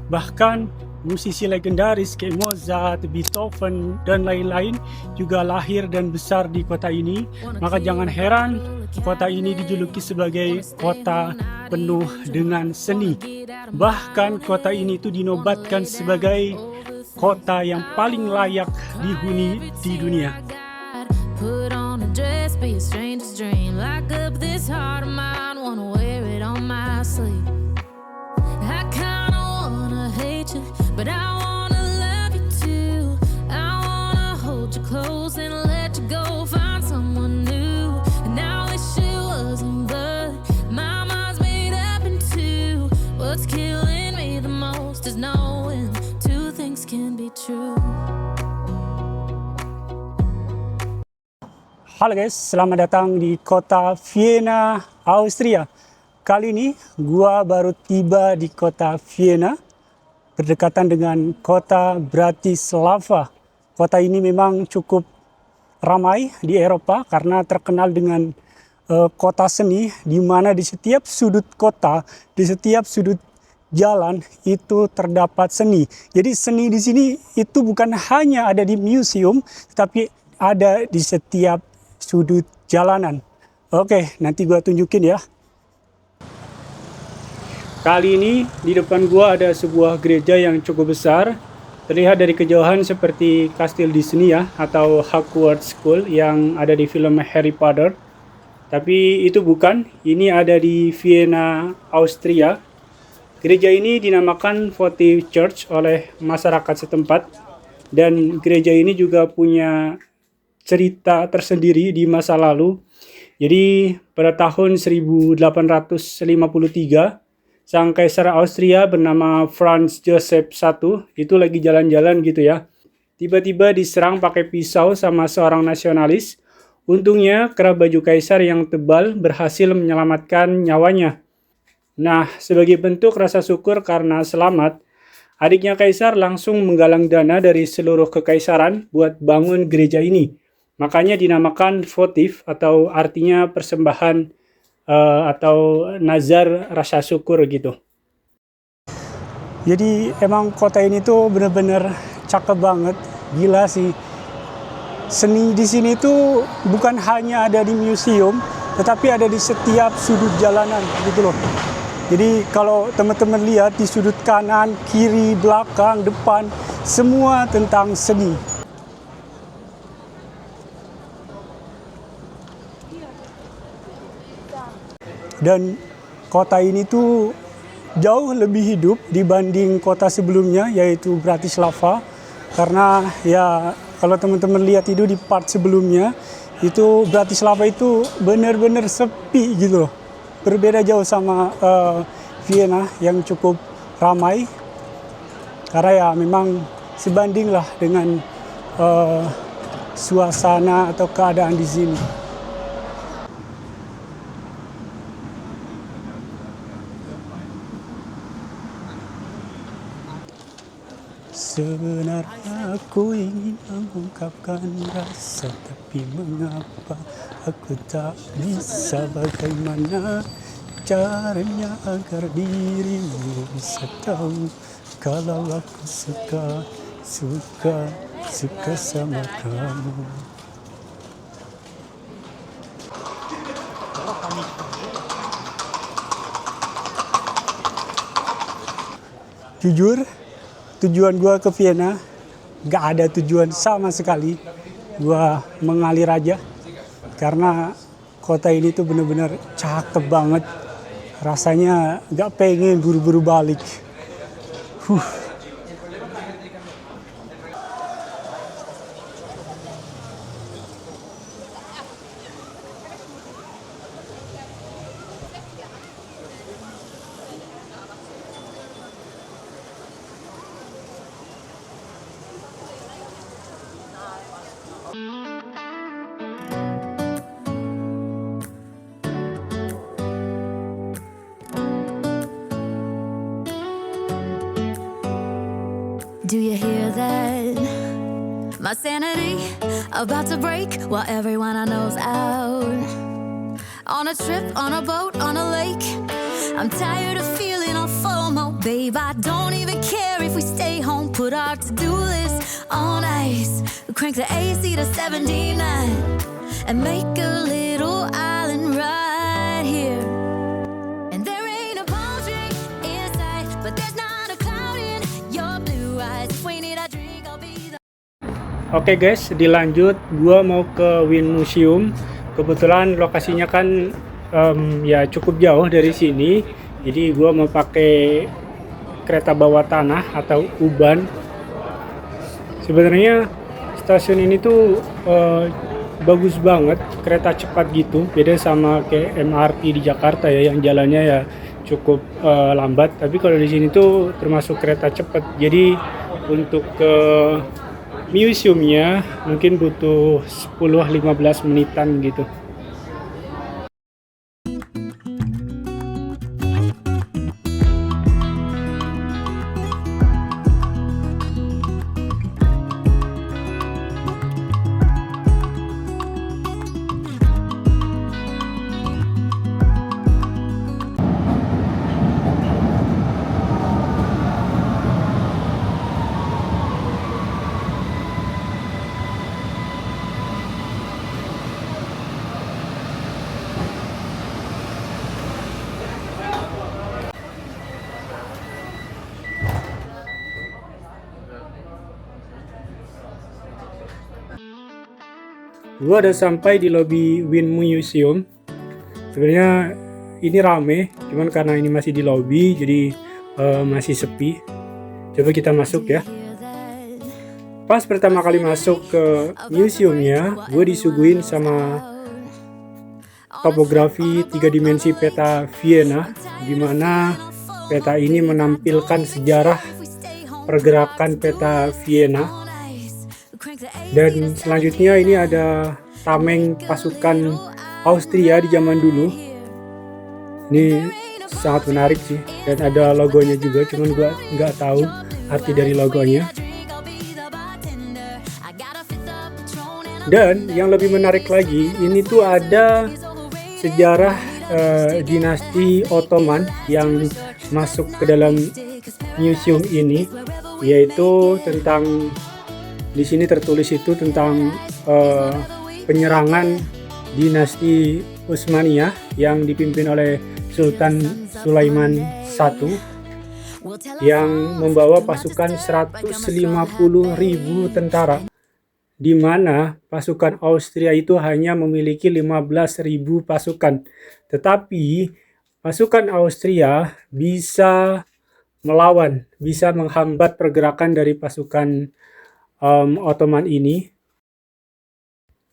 Bahkan musisi legendaris kayak Mozart, Beethoven, dan lain-lain juga lahir dan besar di kota ini. Maka jangan heran kota ini dijuluki sebagai kota penuh dengan seni. Bahkan kota ini itu dinobatkan sebagai kota yang paling layak dihuni di dunia. Put on a dress, be a stranger's dream. Lock up this heart of mine, wanna wear it on my sleeve. I kinda wanna hate you, but I wanna love you too. I wanna hold you close and let you go, find someone new. And I wish it wasn't, but my mind's made up in two. What's killing me the most is knowing two things can be true. Halo guys, selamat datang di kota Vienna, Austria. Kali ini gua baru tiba di kota Vienna, berdekatan dengan kota Bratislava. Kota ini memang cukup ramai di Eropa karena terkenal dengan kota seni, di mana di setiap sudut kota, di setiap sudut jalan itu terdapat seni. Jadi seni di sini itu bukan hanya ada di museum, tetapi ada di setiap sudut jalanan. Oke, nanti gua tunjukin ya. Kali ini di depan gua ada sebuah gereja yang cukup besar. Terlihat dari kejauhan seperti kastil Disney ya, atau Hogwarts School yang ada di film Harry Potter. Tapi itu bukan, ini ada di Vienna, Austria. Gereja ini dinamakan Votive Church oleh masyarakat setempat. Dan gereja ini juga punya cerita tersendiri di masa lalu. Jadi pada tahun 1853 sang kaisar Austria bernama Franz Joseph I itu lagi jalan-jalan gitu ya. Tiba-tiba diserang pakai pisau sama seorang nasionalis. Untungnya kerah baju kaisar yang tebal berhasil menyelamatkan nyawanya. Nah, sebagai bentuk rasa syukur karena selamat, adiknya kaisar langsung menggalang dana dari seluruh kekaisaran buat bangun gereja ini. Makanya dinamakan votive atau artinya persembahan atau nazar rasa syukur gitu. Jadi emang kota ini tuh bener-bener cakep banget, gila sih. Seni di sini tuh bukan hanya ada di museum, tetapi ada di setiap sudut jalanan gitu loh. Jadi kalau teman-teman lihat di sudut kanan, kiri, belakang, depan, semua tentang seni. Dan kota ini tuh jauh lebih hidup dibanding kota sebelumnya, yaitu Bratislava. Karena ya kalau teman-teman lihat itu di part sebelumnya, itu Bratislava itu benar-benar sepi gitu loh. Berbeda jauh sama Vienna yang cukup ramai. Karena ya memang sebanding lah dengan suasana atau keadaan di sini. Sebenarnya aku ingin mengungkapkan rasa, tapi mengapa aku tak bisa, bagaimana caranya agar dirimu bisa tahu kalau aku suka sama kamu. Jujur, tujuan gue ke Vienna gak ada tujuan sama sekali. Gue mengalir aja karena kota ini tuh bener-bener cakep banget. Rasanya gak pengen buru-buru balik. Do you hear that? My sanity about to break while everyone I know's out. On a trip, on a boat, on a lake. I'm tired of feeling all FOMO. Babe, I don't even care if we stay home, put our to-do list on ice, crank the AC to 79 and make a little island right here. And there ain't a palm tree in sight, but there's not a cloud in your blue eyes. If we need a drink, I'll be the... Oke guys, dilanjut. Gua mau ke Wind Museum. Kebetulan lokasinya kan ya cukup jauh dari sini. Jadi gua mau pakai kereta bawah tanah atau U-Bahn. Sebenarnya stasiun ini tuh bagus banget, kereta cepat gitu. Beda sama kayak MRT di Jakarta ya, yang jalannya ya cukup lambat. Tapi kalau di sini tuh termasuk kereta cepat. Jadi untuk ke museumnya mungkin butuh 10-15 menitan gitu. Gua udah sampai di lobi Wind Museum. Sebenarnya ini rame, cuman karena ini masih di lobi jadi masih sepi. Coba kita masuk ya. Pas pertama kali masuk ke museumnya, gue disuguhin sama topografi 3 dimensi peta Vienna, di mana peta ini menampilkan sejarah pergerakan peta Vienna. Dan selanjutnya ini ada tameng pasukan Austria di zaman dulu. Ini sangat menarik sih, dan ada logonya juga, cuman gua nggak tahu arti dari logonya. Dan yang lebih menarik lagi, ini tuh ada sejarah dinasti Ottoman yang masuk ke dalam museum ini, yaitu tentang, di sini tertulis itu tentang penyerangan dinasti Utsmaniyah yang dipimpin oleh Sultan Sulaiman I yang membawa pasukan 150.000 tentara, di mana pasukan Austria itu hanya memiliki 15.000 pasukan. Tetapi pasukan Austria bisa melawan, bisa menghambat pergerakan dari pasukan Ottoman ini.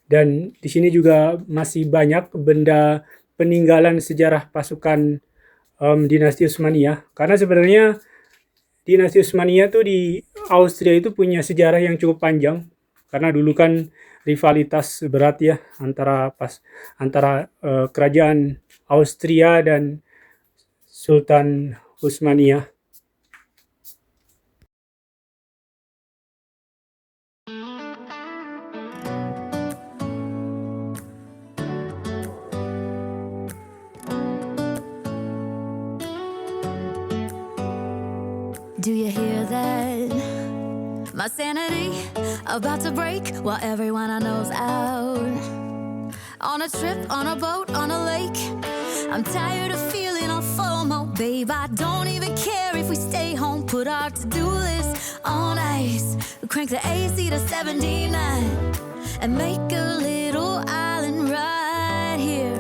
Dan di sini juga masih banyak benda peninggalan sejarah pasukan dinasti Utsmaniyah. Karena sebenarnya dinasti Utsmaniyah tuh di Austria itu punya sejarah yang cukup panjang. Karena dulu kan rivalitas berat ya antara kerajaan Austria dan Sultan Utsmaniyah. Do you hear that? My sanity about to break while everyone I know's out. On a trip, on a boat, on a lake. I'm tired of feeling all FOMO. Babe, I don't even care if we stay home. Put our to-do list on ice. Crank the AC to 79 and make a little island right here.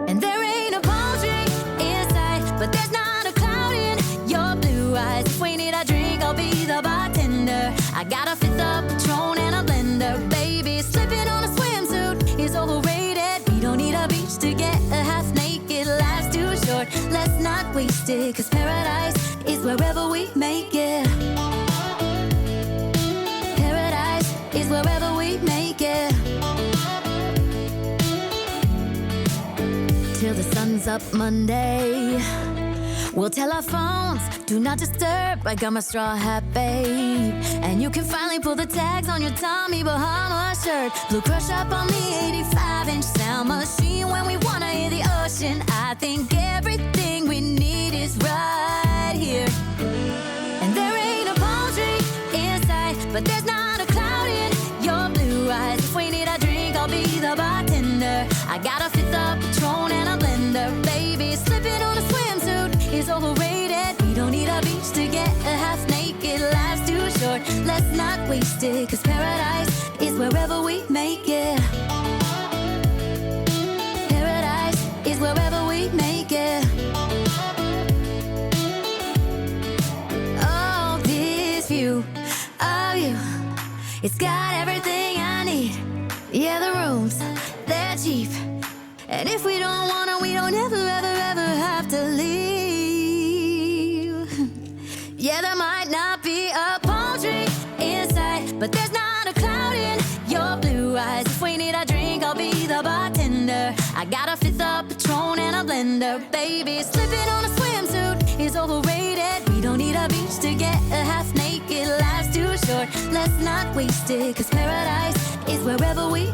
And there ain't a palm tree in sight, but there's not a cloud in your blue eyes. If we need a drink, I'll be the bartender. I got a fifth of Patron and a blender. Baby, slipping on a swimsuit is overrated. We don't need a beach to get a half naked. Life's too short, let's not waste it. Cause paradise is wherever we make it. Paradise is wherever we make it. Till the sun's up Monday. We'll tell our phones, do not disturb. I got my straw hat, babe. And you can finally pull the tags on your Tommy Bahama shirt. Blue crush up on the 85-inch sound machine. When we wanna hear the ocean, I think everything we need is right here. a beach to get a half naked. Life's too short, let's not waste it. Cause paradise is wherever we make it. Paradise is wherever we make it. Oh, this view of you, it's got everything I need. Yeah, the rooms, they're cheap. And if we don't wanna, we don't ever, ever, ever have to leave. Yeah, there might not be a palm tree inside, but there's not a cloud in your blue eyes. If we need a drink, I'll be the bartender. I got a fifth of Patron and a blender. Baby, slipping on a swimsuit is overrated. We don't need a beach to get a half naked. Life's too short, let's not waste it. Cause paradise is wherever we